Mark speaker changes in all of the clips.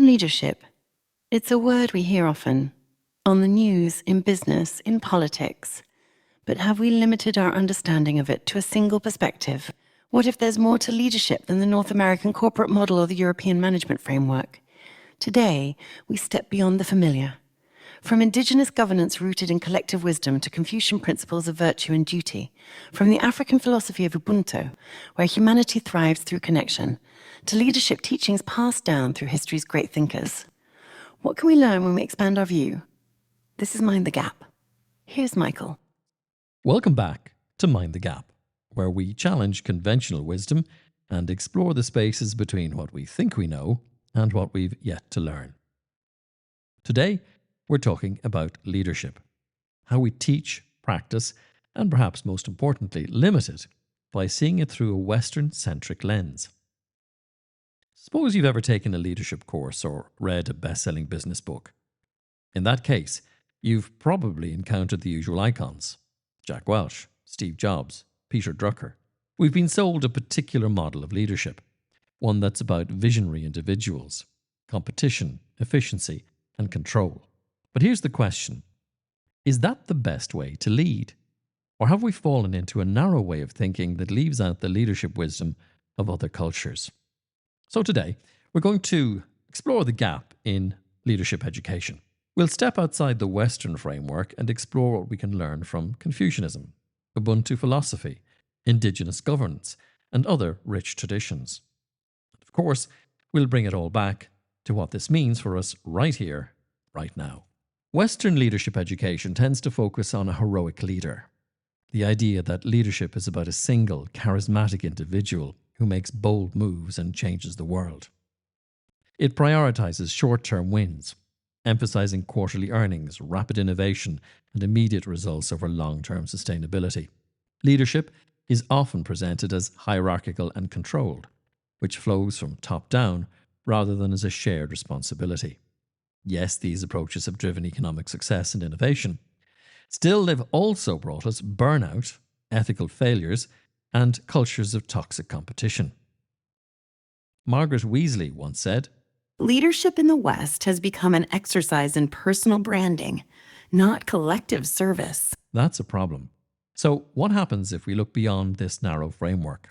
Speaker 1: Leadership. It's a word we hear often, on the news, in business, in politics. But have we limited our understanding of it to a single perspective? What if there's more to leadership than the North American corporate model or the European management framework? Today, we step beyond the familiar. From Indigenous governance rooted in collective wisdom to Confucian principles of virtue and duty, from the African philosophy of Ubuntu, where humanity thrives through connection, to leadership teachings passed down through history's great thinkers. What can we learn when we expand our view? This is Mind the Gap. Here's Michael.
Speaker 2: Welcome back to Mind the Gap, where we challenge conventional wisdom and explore the spaces between what we think we know and what we've yet to learn. Today, we're talking about leadership, how we teach, practice, and perhaps most importantly, limit it by seeing it through a Western-centric lens. Suppose you've ever taken a leadership course or read a best-selling business book. In that case, you've probably encountered the usual icons: Jack Welch, Steve Jobs, Peter Drucker. We've been sold a particular model of leadership, one that's about visionary individuals, competition, efficiency, and control. But here's the question: is that the best way to lead? Or have we fallen into a narrow way of thinking that leaves out the leadership wisdom of other cultures? So today, we're going to explore the gap in leadership education. We'll step outside the Western framework and explore what we can learn from Confucianism, Ubuntu philosophy, Indigenous governance, and other rich traditions. Of course, we'll bring it all back to what this means for us right here, right now. Western leadership education tends to focus on a heroic leader. The idea that leadership is about a single, charismatic individual who makes bold moves and changes the world. It prioritizes short-term wins, emphasizing quarterly earnings, rapid innovation, and immediate results over long-term sustainability. Leadership is often presented as hierarchical and controlled, which flows from top down rather than as a shared responsibility. Yes, these approaches have driven economic success and innovation. Still, they've also brought us burnout, ethical failures, and cultures of toxic competition. Margaret Weasley once said,
Speaker 1: Leadership in the West has become an exercise in personal branding, not collective service.
Speaker 2: That's a problem. So what happens if we look beyond this narrow framework?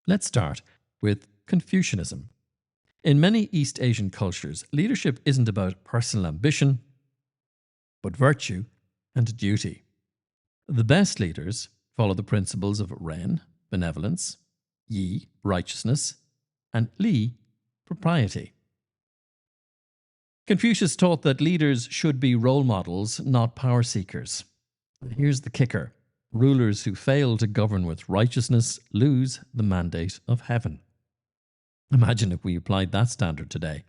Speaker 2: Let's start with Confucianism. In many East Asian cultures, leadership isn't about personal ambition, but virtue and duty. The best leaders follow the principles of Ren, benevolence, Yi, righteousness, and Li, propriety. Confucius taught that leaders should be role models, not power seekers. Here's the kicker: rulers who fail to govern with righteousness lose the mandate of heaven. Imagine if we applied that standard today.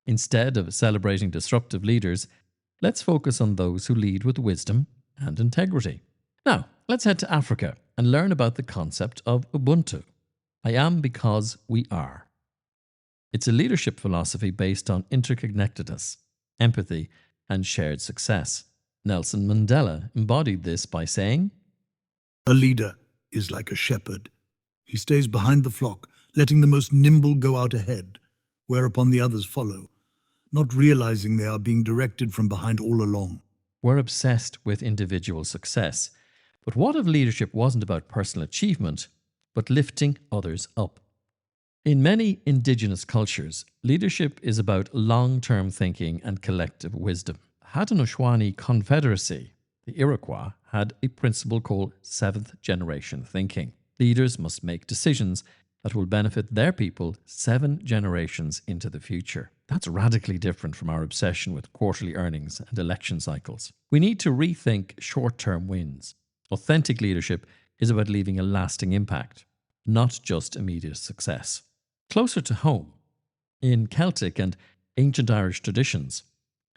Speaker 2: Instead of celebrating disruptive leaders, let's focus on those who lead with wisdom and integrity. Now, let's head to Africa and learn about the concept of Ubuntu. I am because we are. It's a leadership philosophy based on interconnectedness, empathy, and shared success. Nelson Mandela embodied this by saying,
Speaker 3: "A leader is like a shepherd. He stays behind the flock, letting the most nimble go out ahead, whereupon the others follow, not realizing they are being directed from behind all along."
Speaker 2: We're obsessed with individual success. But what if leadership wasn't about personal achievement, but lifting others up? In many Indigenous cultures, leadership is about long-term thinking and collective wisdom. Haudenosaunee Confederacy, the Iroquois, had a principle called seventh-generation thinking. Leaders must make decisions that will benefit their people 7 generations into the future. That's radically different from our obsession with quarterly earnings and election cycles. We need to rethink short-term wins. Authentic leadership is about leaving a lasting impact, not just immediate success. Closer to home, in Celtic and ancient Irish traditions,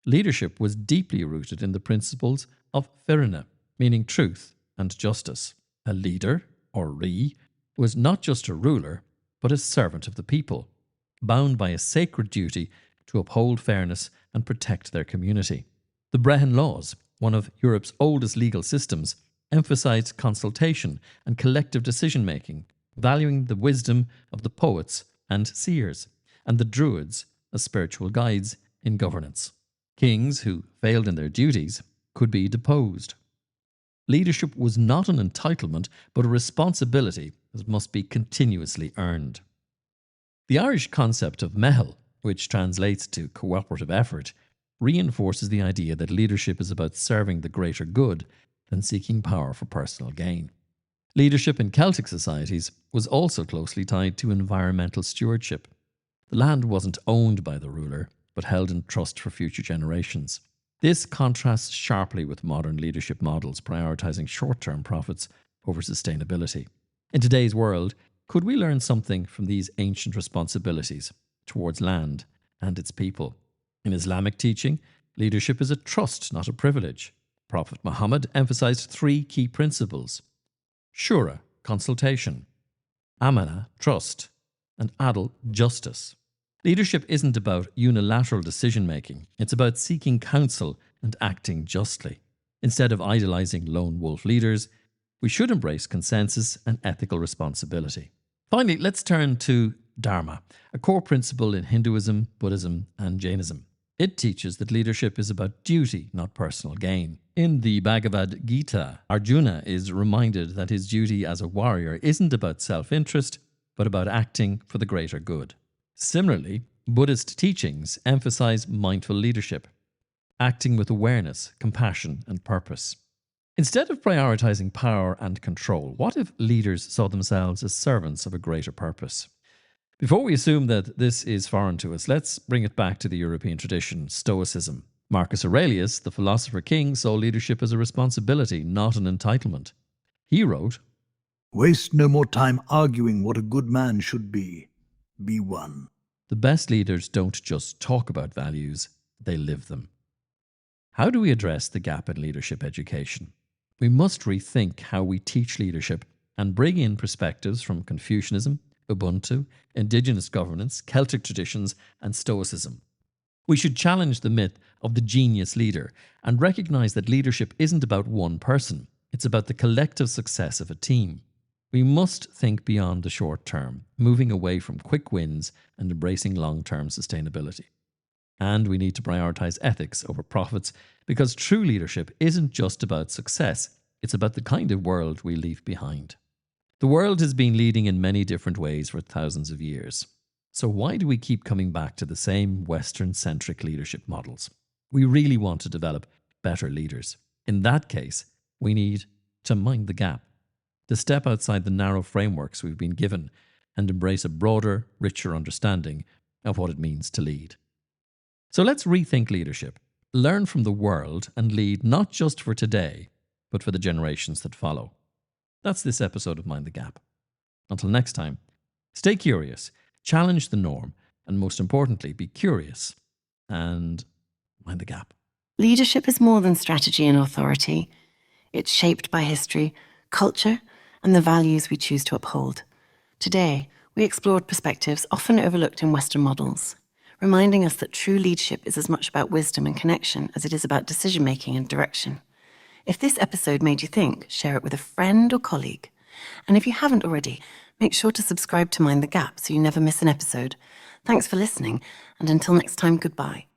Speaker 2: leadership was deeply rooted in the principles of Firina, meaning truth and justice. A leader, or ri, was not just a ruler, but a servant of the people, bound by a sacred duty to uphold fairness and protect their community. The Brehon Laws, one of Europe's oldest legal systems, emphasized consultation and collective decision-making, valuing the wisdom of the poets and seers, and the Druids, as spiritual guides in governance. Kings who failed in their duties could be deposed. Leadership was not an entitlement, but a responsibility that must be continuously earned. The Irish concept of meitheal, which translates to cooperative effort, reinforces the idea that leadership is about serving the greater good than seeking power for personal gain. Leadership in Celtic societies was also closely tied to environmental stewardship. The land wasn't owned by the ruler, but held in trust for future generations. This contrasts sharply with modern leadership models prioritizing short-term profits over sustainability. In today's world, could we learn something from these ancient responsibilities towards land and its people? In Islamic teaching, leadership is a trust, not a privilege. Prophet Muhammad emphasized 3 key principles: shura, consultation; amana, trust; and adl, justice. Leadership isn't about unilateral decision-making. It's about seeking counsel and acting justly. Instead of idolizing lone wolf leaders, we should embrace consensus and ethical responsibility. Finally, let's turn to Dharma, a core principle in Hinduism, Buddhism, and Jainism. It teaches that leadership is about duty, not personal gain. In the Bhagavad Gita, Arjuna is reminded that his duty as a warrior isn't about self-interest, but about acting for the greater good. Similarly, Buddhist teachings emphasize mindful leadership, acting with awareness, compassion, and purpose. Instead of prioritizing power and control, what if leaders saw themselves as servants of a greater purpose? Before we assume that this is foreign to us, let's bring it back to the European tradition, Stoicism. Marcus Aurelius, the philosopher king, saw leadership as a responsibility, not an entitlement. He wrote,
Speaker 3: "Waste no more time arguing what a good man should be. Be one."
Speaker 2: "The best leaders don't just talk about values, they live them." How do we address the gap in leadership education? We must rethink how we teach leadership and bring in perspectives from Confucianism, Ubuntu, Indigenous governance, Celtic traditions, and Stoicism. We should challenge the myth of the genius leader and recognize that leadership isn't about one person. It's about the collective success of a team. We must think beyond the short term, moving away from quick wins and embracing long-term sustainability. And we need to prioritize ethics over profits, because true leadership isn't just about success, it's about the kind of world we leave behind. The world has been leading in many different ways for thousands of years. So why do we keep coming back to the same Western-centric leadership models? We really want to develop better leaders. In that case, we need to mind the gap, to step outside the narrow frameworks we've been given and embrace a broader, richer understanding of what it means to lead. So let's rethink leadership, learn from the world, and lead not just for today, but for the generations that follow. That's this episode of Mind the Gap. Until next time, stay curious, challenge the norm, and most importantly, be curious and mind the gap.
Speaker 1: Leadership is more than strategy and authority. It's shaped by history, culture, and the values we choose to uphold. Today, we explored perspectives often overlooked in Western models, reminding us that true leadership is as much about wisdom and connection as it is about decision-making and direction. If this episode made you think, share it with a friend or colleague. And if you haven't already, make sure to subscribe to Mind the Gap so you never miss an episode. Thanks for listening, and until next time, goodbye.